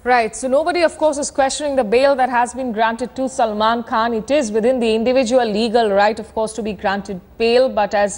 Right. So nobody, of course, is questioning the bail that has been granted to Salman Khan. It is within the individual legal right, of course, to be granted bail. But as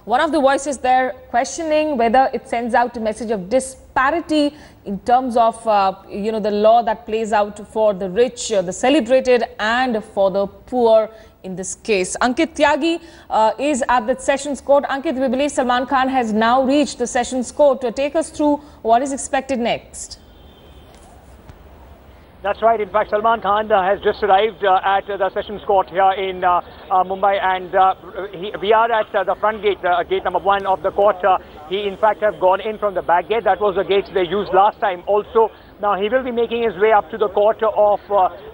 one of the voices there questioning whether it sends out a message of disparity in terms of, the law that plays out for the rich, the celebrated and for the poor in this case. Ankit Tyagi is at the Sessions Court. Ankit, we believe Salman Khan has now reached the Sessions Court. To take us through what is expected next. That's right. In fact, Salman Khan has just arrived at the Sessions Court here in Mumbai, and we are at the front gate, gate number 1 of the court. He, in fact, have gone in from the back gate. That was the gate they used last time also. Now, he will be making his way up to the court of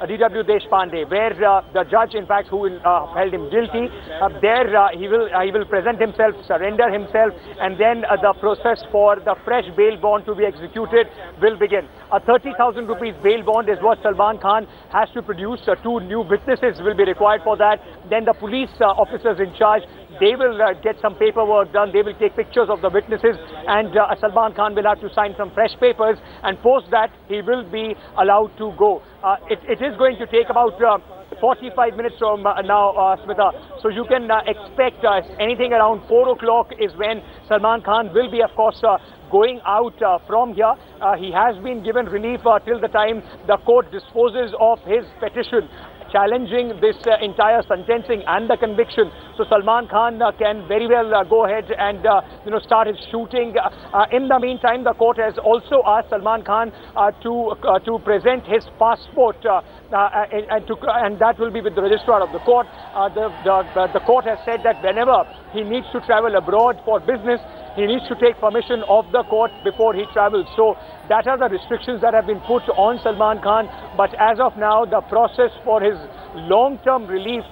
D.W. Deshpande, where the judge, in fact, who held him guilty, he will present himself, surrender himself, and then the process for the fresh bail bond to be executed will begin. A 30,000 rupees bail bond is what Salman Khan has to produce. 2 new witnesses will be required for that. Then the police officers in charge, they will get some paperwork done. They will take pictures of the witnesses, and Salman Khan will have to sign some fresh papers, and post that he will be allowed to go. It is going to take about 45 minutes from now, Smita. So you can expect anything around 4 o'clock is when Salman Khan will be, of course, going out from here. He has been given relief till the time the court disposes of his petition challenging this entire sentencing and the conviction. So Salman Khan can very well go ahead and start his shooting. In the meantime, the court has also asked Salman Khan to present his passport, and that will be with the registrar of the court. The court has said that whenever he needs to travel abroad for business, he needs to take permission of the court before he travels. So that are the restrictions that have been put on Salman Khan. But as of now, the process for his long-term relief,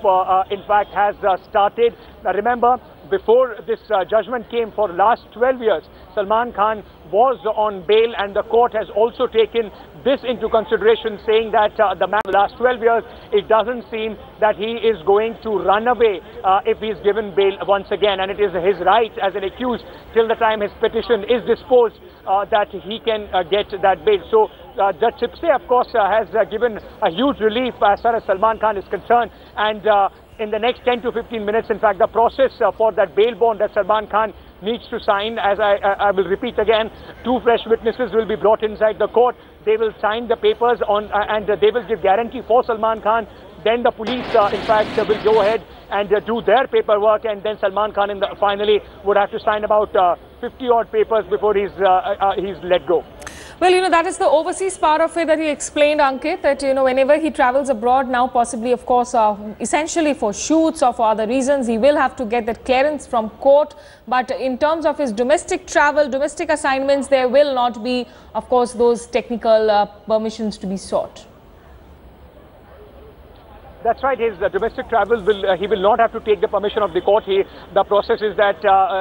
in fact, has started. Now, remember, before this judgment came, for last 12 years, Salman Khan was on bail, and the court has also taken this into consideration, saying that the last 12 years, it doesn't seem that he is going to run away if he is given bail once again, and it is his right as an accused till the time his petition is disposed that he can get that bail. So Judge Chipse, of course, has given a huge relief as far as Salman Khan is concerned, and in the next 10 to 15 minutes, in fact, the process for that bail bond that Salman Khan needs to sign, as I will repeat again, 2 fresh witnesses will be brought inside the court. They will sign the papers on, and they will give guarantee for Salman Khan. Then the police, in fact, will go ahead and do their paperwork, and then Salman Khan finally would have to sign about 50-odd papers before he's let go. Well, that is the overseas part of it that he explained, Ankit, that, whenever he travels abroad now, possibly, of course, essentially for shoots or for other reasons, he will have to get that clearance from court. But in terms of his domestic travel, domestic assignments, there will not be, of course, those technical permissions to be sought. That's right. His domestic travel he will not have to take the permission of the court. The process is that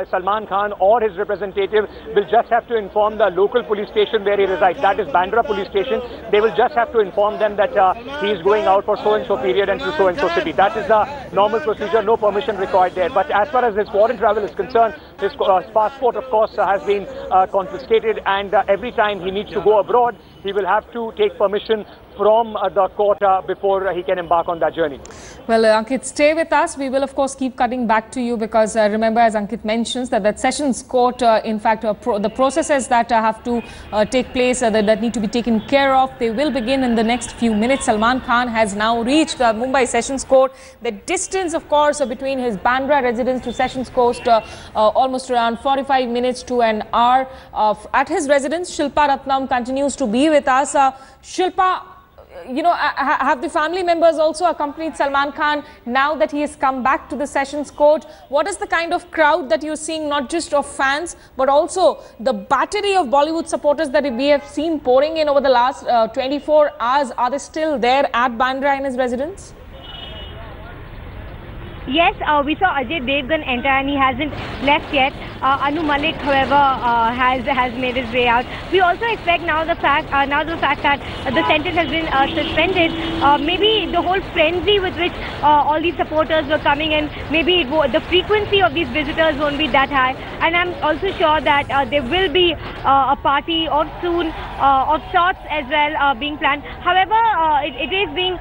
Salman Khan or his representative will just have to inform the local police station where he resides. That is Bandra police station. They will just have to inform them that he is going out for so-and-so period and to so-and-so city. That is the normal procedure. No permission required there. But as far as his foreign travel is concerned, his passport, of course, has been confiscated, and every time he needs to go abroad, he will have to take permission from the court before he can embark on that journey. Well, Ankit, stay with us. We will, of course, keep cutting back to you because remember, as Ankit mentions, that Sessions Court, in fact, the processes that have to take place, that need to be taken care of, they will begin in the next few minutes. Salman Khan has now reached Mumbai Sessions Court. The distance, of course, between his Bandra residence to Sessions Court, almost around 45 minutes to an hour. At his residence, Shilpa Ratnam continues to be with us. Shilpa, have the family members also accompanied Salman Khan now that he has come back to the Sessions Court? What is the kind of crowd that you're seeing, not just of fans, but also the battery of Bollywood supporters that we have seen pouring in over the last 24 hours? Are they still there at Bandra in his residence? Yes, we saw Ajay Devgan enter and he hasn't left yet. Anu Malik, however, has made his way out. We also expect now the fact that the sentence has been suspended. Maybe the whole frenzy with which all these supporters were coming in, maybe the frequency of these visitors won't be that high. And I'm also sure that there will be a party of sorts as well being planned. However, it is being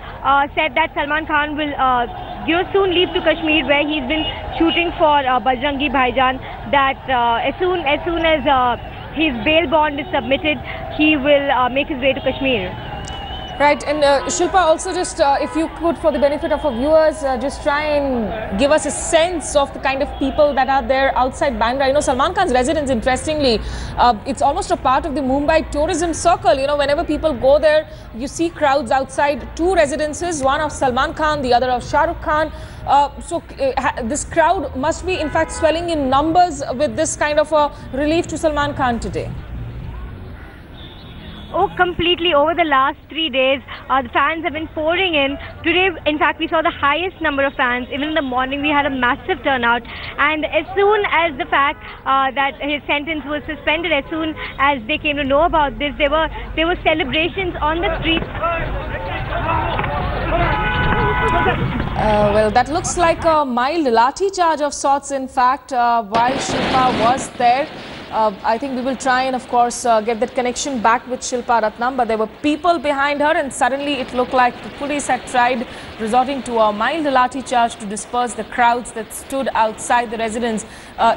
said that Salman Khan will soon leave to Kashmir, where he's been shooting for Bajrangi Bhaijaan. That as soon as his bail bond is submitted, he will make his way to Kashmir. Right, and Shilpa, also just if you could, for the benefit of our viewers, just try and give us a sense of the kind of people that are there outside Bandra. You know, Salman Khan's residence, interestingly, it's almost a part of the Mumbai tourism circle. You know, whenever people go there, you see crowds outside two residences, one of Salman Khan, the other of Shah Rukh Khan. So this crowd must be, in fact, swelling in numbers with this kind of a relief to Salman Khan today. Oh, completely. Over the last 3 days, the fans have been pouring in. Today, in fact, we saw the highest number of fans. Even in the morning, we had a massive turnout. And as soon as the fact that his sentence was suspended, as soon as they came to know about this, there were celebrations on the streets. Well, that looks like a mild lathi charge of sorts, in fact, while Shilpa was there. I think we will try and, of course, get that connection back with Shilpa Ratnam, but there were people behind her and suddenly it looked like the police had tried resorting to a mild lathi charge to disperse the crowds that stood outside the residence.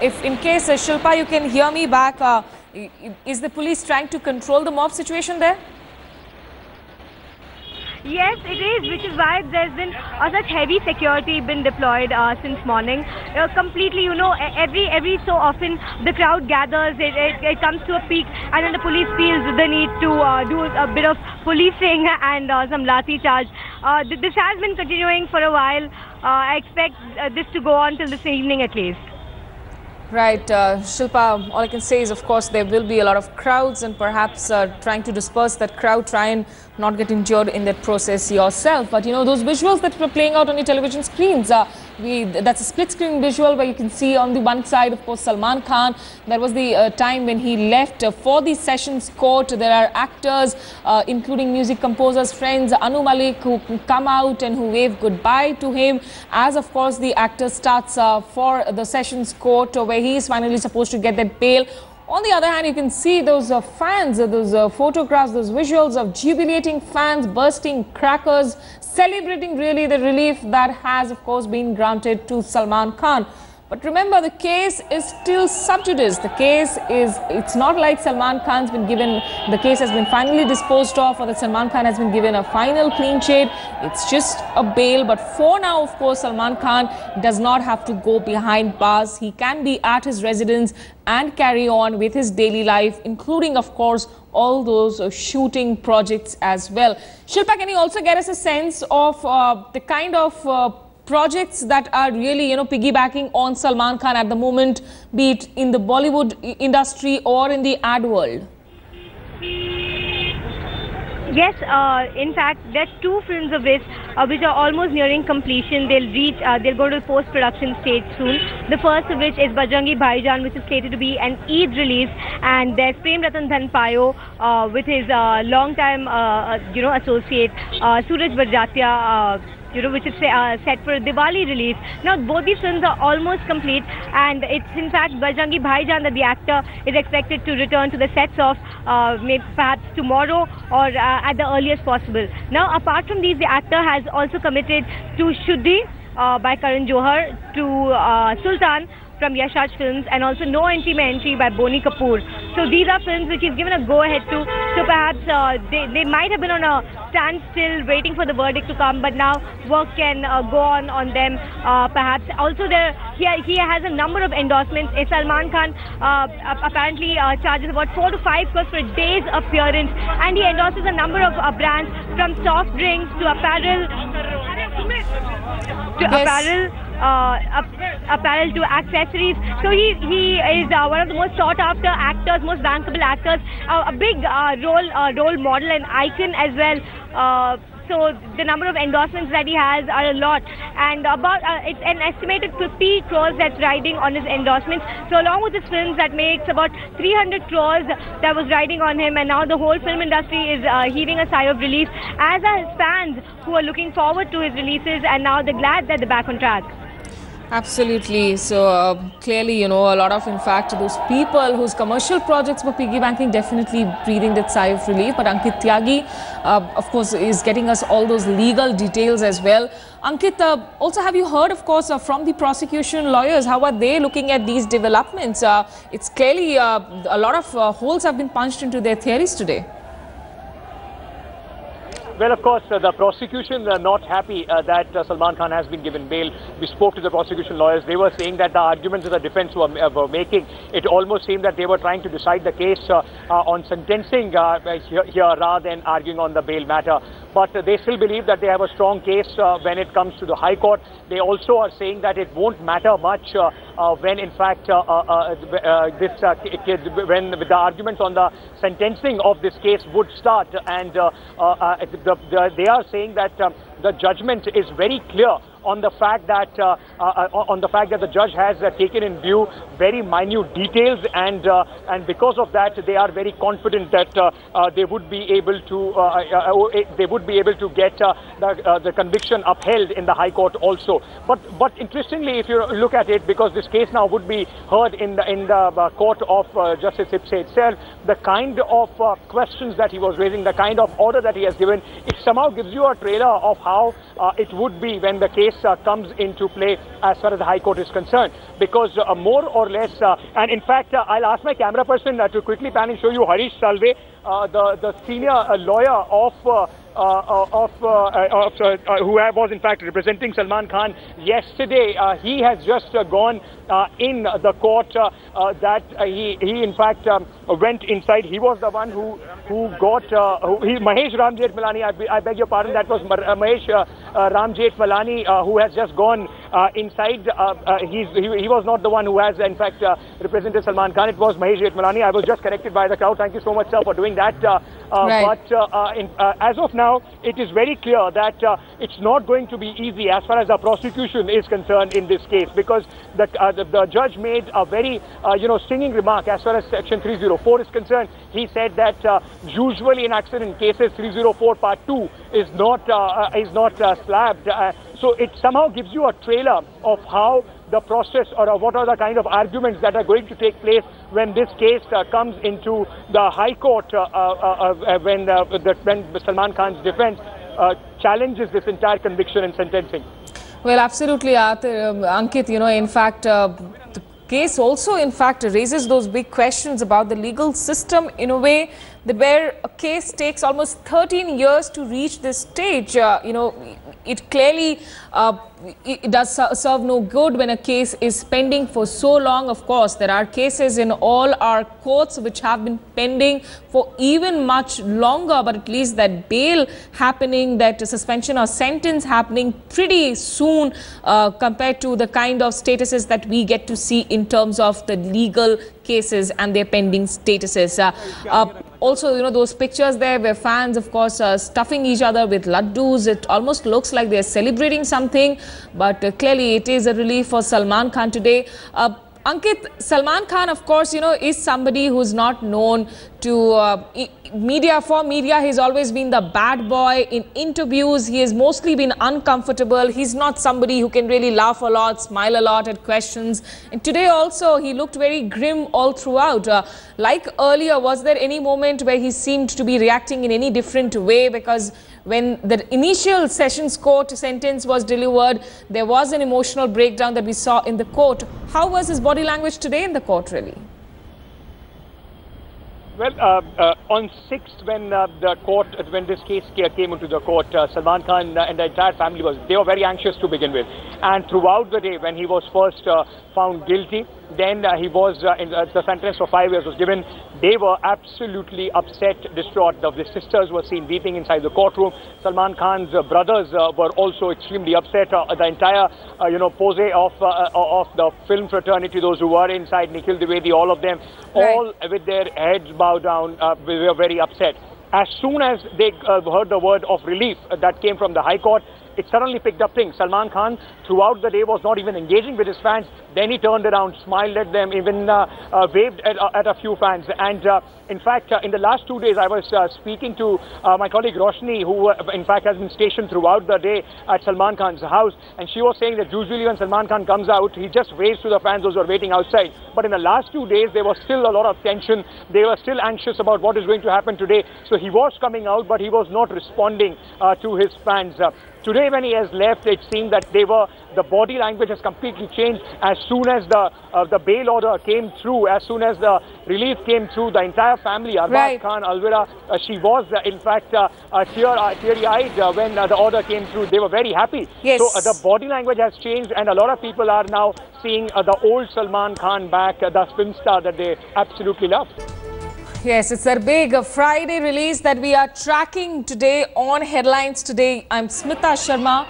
If in case, Shilpa, you can hear me back, is the police trying to control the mob situation there? Yes, it is, which is why there's been such heavy security been deployed since morning. Completely, you know, every so often the crowd gathers, it comes to a peak, and then the police feels the need to do a bit of policing and some lathi charge. This has been continuing for a while. I expect this to go on till this evening at least. Right, Shilpa, all I can say is, of course, there will be a lot of crowds and perhaps trying to disperse that crowd, try and not get injured in that process yourself. But, you know, those visuals that were playing out on your television screens, that's a split screen visual where you can see on the one side, of course, Salman Khan. That was the time when he left for the Sessions Court. There are actors, including music composers, friends, Anu Malik, who come out and who wave goodbye to him as, of course, the actor starts for the Sessions Court where he is finally supposed to get that bail. On the other hand, you can see those fans, those photographs, those visuals of jubilating fans bursting crackers, celebrating really the relief that has, of course, been granted to Salman Khan. But remember, the case is still sub judice. The case is, it's not like Salman Khan's been given, the case has been finally disposed of, or that Salman Khan has been given a final clean sheet. It's just a bail. But for now, of course, Salman Khan does not have to go behind bars. He can be at his residence and carry on with his daily life, including, of course, all those shooting projects as well. Shilpa, can you also get us a sense of the kind of projects that are really, you know, piggybacking on Salman Khan at the moment, be it in the Bollywood industry or in the ad world? Yes, in fact, there are two films of this which are almost nearing completion. They'll go to the post-production stage soon. The first of which is Bajrangi Bhaijaan, which is slated to be an Eid release, and there's Prem Ratan Dhan Payo with his long-time, associate Suraj Barjatia, which is set for a Diwali release. Now, both these films are almost complete, and it's in fact Bajrangi Bhaijaan that the actor is expected to return to the sets of maybe perhaps tomorrow or at the earliest possible. Now, apart from these, the actor has also committed to Shuddhi by Karan Johar, to Sultan from Yash Raj Films, and also No Entry Mein Entry by Boni Kapoor. So these are films which he's given a go-ahead to. So perhaps they might have been on a standstill waiting for the verdict to come, but now work can go on them. Perhaps also he has a number of endorsements. Salman Khan apparently charges about 4 to 5 crores for a day's appearance, and he endorses a number of brands, from soft drinks to apparel apparel to accessories. So he is one of the most sought after actors, most bankable actors, a big role model and icon as well So the number of endorsements that he has are a lot, and about it's an estimated 50 crores that's riding on his endorsements. So along with his films, that makes about 300 crores that was riding on him, and now the whole film industry is heaving a sigh of relief, as are his fans who are looking forward to his releases, and now they're glad that they're back on track. Absolutely. So clearly, you know, a lot of, in fact, those people whose commercial projects were piggy banking definitely breathing that sigh of relief. But Ankit Tyagi, of course, is getting us all those legal details as well. Ankit, also have you heard, of course, from the prosecution lawyers, how are they looking at these developments? It's clearly a lot of holes have been punched into their theories today. Well, of course, the prosecution are not happy that Salman Khan has been given bail. We spoke to the prosecution lawyers. They were saying that the arguments that the defense were making, it almost seemed that they were trying to decide the case on sentencing here rather than arguing on the bail matter. But they still believe that they have a strong case when it comes to the High Court. They also are saying that it won't matter much when, in fact, when the arguments on the sentencing of this case would start, and they are saying that the judgment is very clear on the fact that the judge has taken in view very minute details, and because of that they are very confident that they would be able to get the conviction upheld in the High Court also. But interestingly, if you look at it, because this case now would be heard in the court of Justice Ipse itself, the kind of questions that he was raising, the kind of order that he has given, it somehow gives you a trailer of how it would be when the case comes into play as far as the High Court is concerned, because more or less, and in fact, I'll ask my camera person to quickly pan and show you Harish Salve, the senior lawyer who was in fact representing Salman Khan yesterday. He has just gone in the court that he in fact went inside. He was the one who got Mahesh Ram Jethmalani. I beg your pardon, that was Mahesh Ram Jethmalani who has just gone inside. He was not the one who has in fact represented Salman Khan. It was Mahesh Jethmalani. I was just corrected by the crowd. Thank you so much, sir, for doing that. Right. But as of now, it is very clear that it's not going to be easy as far as the prosecution is concerned in this case, because the judge made a very stinging remark as far as Section 304 is concerned. He said that usually in accident cases 304 Part 2 is not slabbed. So it somehow gives you a trailer of how the process, or what are the kind of arguments that are going to take place when this case comes into the High Court, when Salman Khan's defense challenges this entire conviction and sentencing. Well, absolutely, Ankit, in fact, the case also, in fact, raises those big questions about the legal system in a way that where a case takes almost 13 years to reach this stage. It clearly it does serve no good when a case is pending for so long. Of course, there are cases in all our courts which have been pending for even much longer, but at least that bail happening, that suspension or sentence happening pretty soon compared to the kind of statuses that we get to see in terms of the legal cases and their pending statuses. Also, those pictures there where fans, of course, are stuffing each other with laddus. It almost looks like they're celebrating something, but clearly it is a relief for Salman Khan today. Ankit, Salman Khan, of course, is somebody who's not known to media. For media, he's always been the bad boy. In interviews, he has mostly been uncomfortable. He's not somebody who can really laugh a lot, smile a lot at questions. And today also, he looked very grim all throughout. Like earlier, was there any moment where he seemed to be reacting in any different way? Because when the initial Sessions Court sentence was delivered, there was an emotional breakdown that we saw in the court. How was his body language today in the court, really? Well, on 6th, when this case came into the court, Salman Khan and the entire family they were very anxious to begin with. And throughout the day, when he was first found guilty, then the sentence for 5 years was given. They were absolutely upset, distraught. The sisters were seen weeping inside the courtroom. Salman Khan's brothers were also extremely upset. The entire, pose of the film fraternity, those who were inside, Nikhil Dwivedi, all of them, all with their heads bowed down, we were very upset. As soon as they heard the word of relief that came from the High Court, it suddenly picked up things. Salman Khan throughout the day was not even engaging with his fans. Then he turned around, smiled at them, even waved at a few fans. And in fact, in the last 2 days, I was speaking to my colleague Roshni, who in fact has been stationed throughout the day at Salman Khan's house. And she was saying that usually when Salman Khan comes out, he just waves to the fans those who are waiting outside. But in the last 2 days, there was still a lot of tension. They were still anxious about what is going to happen today. So he was coming out, but he was not responding to his fans. Today, when he has left, it seemed that the body language has completely changed. As soon as the bail order came through, as soon as the relief came through, the entire family, Arbaz Khan, Alvira, she was in fact teary-eyed when the order came through. They were very happy. Yes. So the body language has changed, and a lot of people are now seeing the old Salman Khan back, the film star that they absolutely love. Yes, it's a big Friday release that we are tracking today on Headlines Today. I'm Smita Sharma.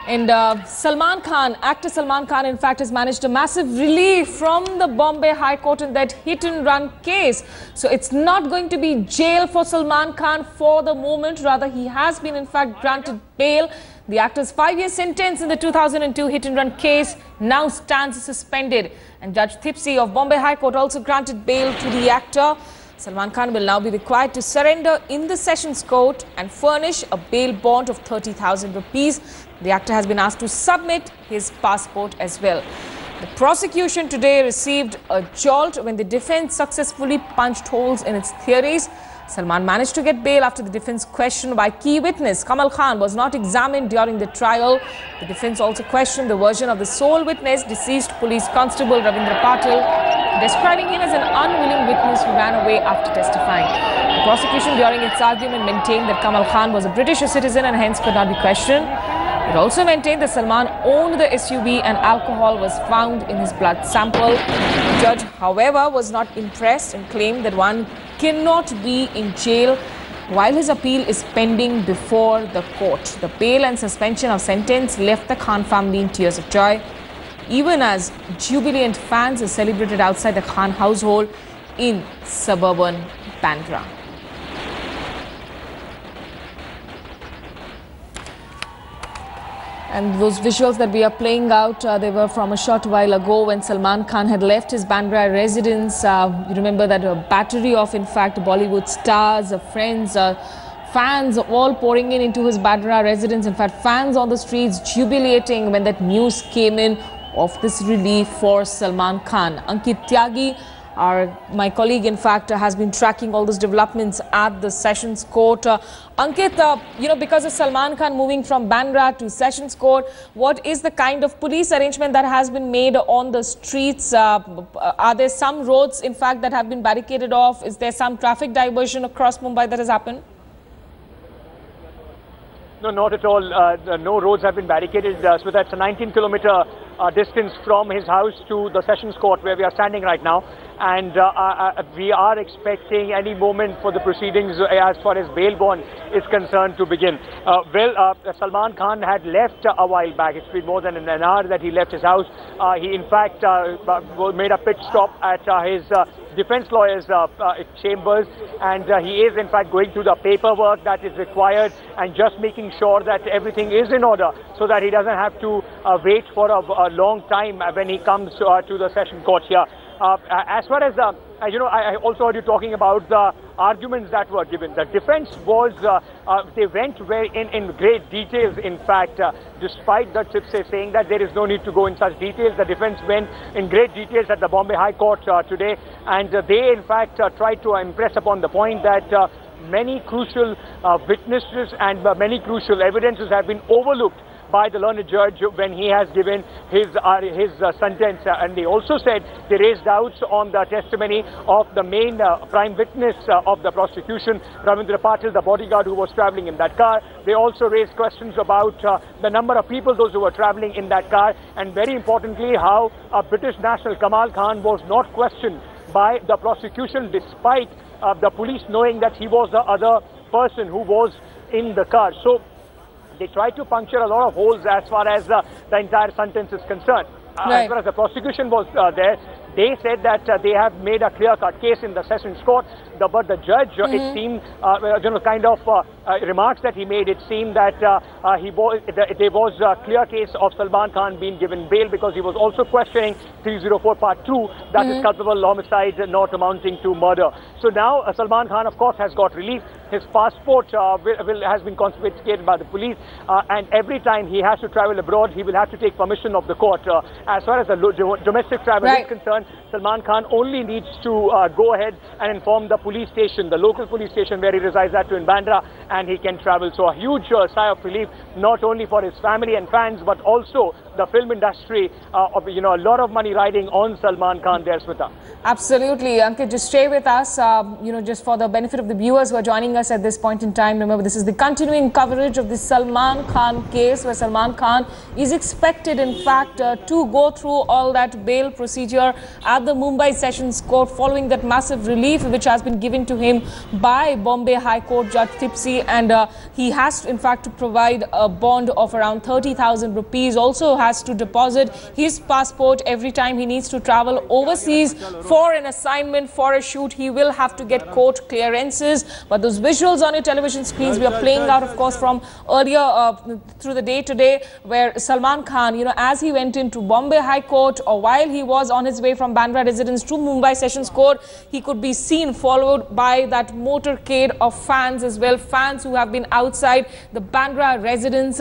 And Salman Khan, actor Salman Khan, in fact, has managed a massive relief from the Bombay High Court in that hit-and-run case. So it's not going to be jail for Salman Khan for the moment. Rather, he has been, in fact, granted bail. The actor's 5-year sentence in the 2002 hit-and-run case now stands suspended. And Judge Thipsi of Bombay High Court also granted bail to the actor. Salman Khan will now be required to surrender in the Sessions Court and furnish a bail bond of 30,000 rupees. The actor has been asked to submit his passport as well. The prosecution today received a jolt when the defense successfully punched holes in its theories. Salman managed to get bail after the defense questioned by key witness Kamal Khan was not examined during the trial. The defense also questioned the version of the sole witness, deceased police constable Ravindra Patil, describing him as an unwilling witness who ran away after testifying. The prosecution during its argument maintained that Kamal Khan was a British citizen and hence could not be questioned. It also maintained that Salman owned the SUV and alcohol was found in his blood sample. The judge, however, was not impressed and claimed that one cannot be in jail while his appeal is pending before the court. The bail and suspension of sentence left the Khan family in tears of joy, even as jubilant fans celebrated outside the Khan household in suburban Bandra. And those visuals that we are playing out, they were from a short while ago when Salman Khan had left his Bandra residence. You remember that a battery of, in fact, Bollywood stars, friends, fans all pouring into his Bandra residence. In fact, fans on the streets jubilating when that news came in of this relief for Salman Khan. Ankit Tyagi, my colleague, in fact, has been tracking all those developments at the Sessions Court. Ankit, because of Salman Khan moving from Bandra to Sessions Court, what is the kind of police arrangement that has been made on the streets? Are there some roads, in fact, that have been barricaded off? Is there some traffic diversion across Mumbai that has happened? No, not at all. No roads have been barricaded. So that's a 19-kilometer distance from his house to the Sessions Court where we are standing right now. And we are expecting any moment for the proceedings as far as bail bond is concerned to begin. Salman Khan had left a while back. It's been more than an hour that he left his house. He in fact made a pit stop at his defense lawyer's chambers, and he is in fact going through the paperwork that is required and just making sure that everything is in order so that he doesn't have to wait for a long time when he comes to the Session Court here. As far as, I also heard you talking about the arguments that were given. The defense was, they went in great details, in fact, despite the Thipsi saying that there is no need to go in such details. The defense went in great details at the Bombay High Court today, and they, in fact, tried to impress upon the point that many crucial witnesses and many crucial evidences have been overlooked by the learned judge when he has given his sentence. And they also said they raised doubts on the testimony of the main prime witness of the prosecution, Ravindra Patil, the bodyguard who was traveling in that car. They also raised questions about the number of people, those who were traveling in that car, and very importantly, how British national Kamal Khan was not questioned by the prosecution despite the police knowing that he was the other person who was in the car. So they tried to puncture a lot of holes as far as the entire sentence is concerned. Right. As far as the prosecution was there, They said that they have made a clear-cut case in the Sessions Court, but the judge, it seemed, kind of remarks that he made, it seemed that there was a clear case of Salman Khan being given bail because he was also questioning 304 Part 2, that is culpable homicide not amounting to murder. So now Salman Khan, of course, has got relief. His passport has been confiscated by the police, and every time he has to travel abroad, he will have to take permission of the court. As far as the domestic travel is concerned, Salman Khan only needs to go ahead and inform the police station, the local police station where he resides at in Bandra, and he can travel. So a huge sigh of relief, not only for his family and fans, but also the film industry. A lot of money riding on Salman Khan there, Smita. Absolutely. Ankit, just stay with us, just for the benefit of the viewers who are joining us at this point in time. Remember, this is the continuing coverage of the Salman Khan case, where Salman Khan is expected, in fact, to go through all that bail procedure at the Mumbai Sessions Court following that massive relief which has been given to him by Bombay High Court Judge Tipsy, and he has, in fact, to provide a bond of around 30,000 rupees. Also has to deposit his passport every time he needs to travel overseas for an assignment, for a shoot. He will have to get court clearances. But those visuals on your television screens we are playing out, of course, from earlier through the day today, where Salman Khan, as he went into Bombay High Court, or while he was on his way from Bandra residence to Mumbai Sessions Court, he could be seen followed by that motorcade of fans as well, fans who have been outside the Bandra residence.